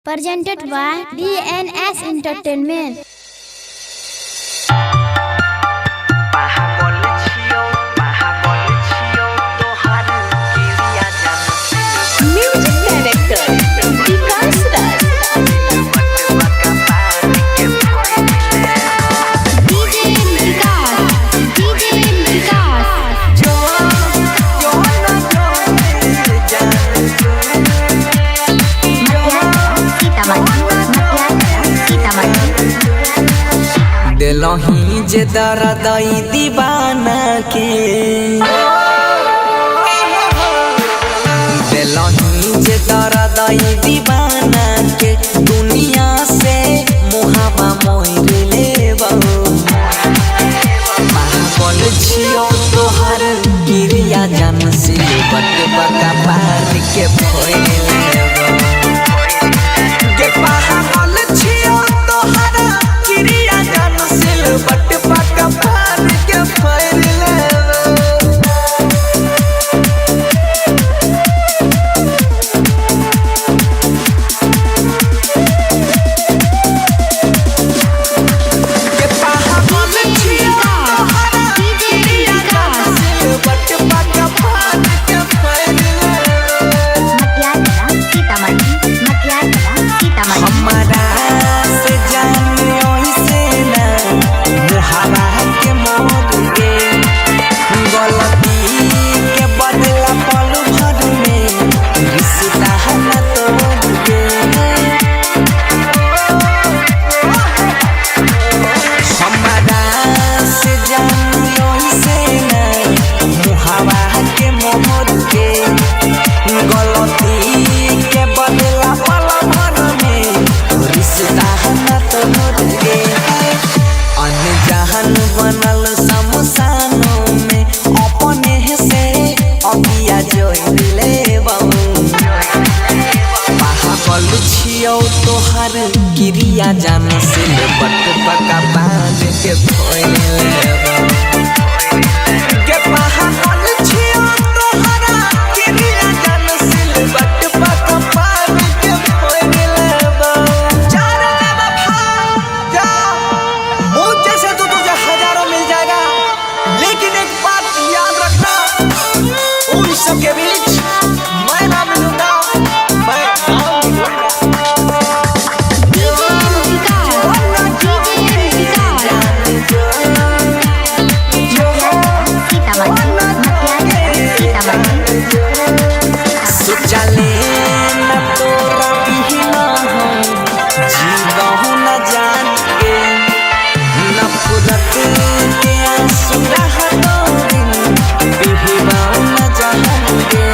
Presented by DNS Entertainment. Music director Vikas Raj. दिलही जे दर्दई दीवाना के दिलही जे दर्दई दीवाना के दुनिया से मुहावा मोर लेबो पागल छियो तोहर गिरिया जन से बट बका पार के फोड़ लेबो के पागल छियो तोहर गिरिया जन से बट बका पार के फोड़ लेबो बनल समसानों में अपने से अगिया जोड़ लेबो पागल छियो तोहर गिरिया जान से बट बका बांध के फोड़ लेबो के पागल छियो तोहर गिरिया जान से बट बका बांध के फोड़ लेबो चार वफा जा मुझ जैसे तो तुझे हजारों मिल जाएगा लेकिन एक बात याद रखना उन सबके बीच मैं ना मिलूंगा मैं ना मिलूंगा सोचले न तोरा बिना हम जीवहु न जान के नफरत के आंसू रहतो बिहबाऊ न जाएंगे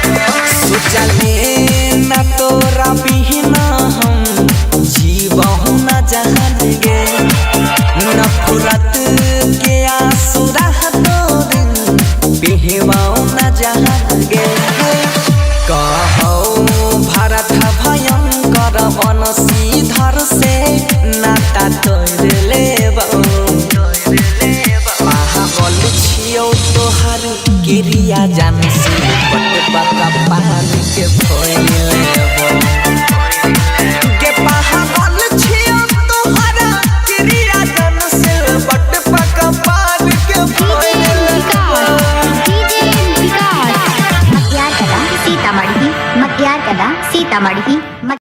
सोचले न तोरा बिना हम जीवहु न जाएंगे नफरत के आंसू रहतो बिहबाऊ न जाएंगे कहो भारत भयंकर बनसीधर से नाता तोड़ लेबो पागल छियो तोहर गिरिया जान से बट बका पार के फोड़ लेबो के पागल छियो तोहर गिरिया जान से बट बका पार के फोड़ लेबो सीतामढ़ी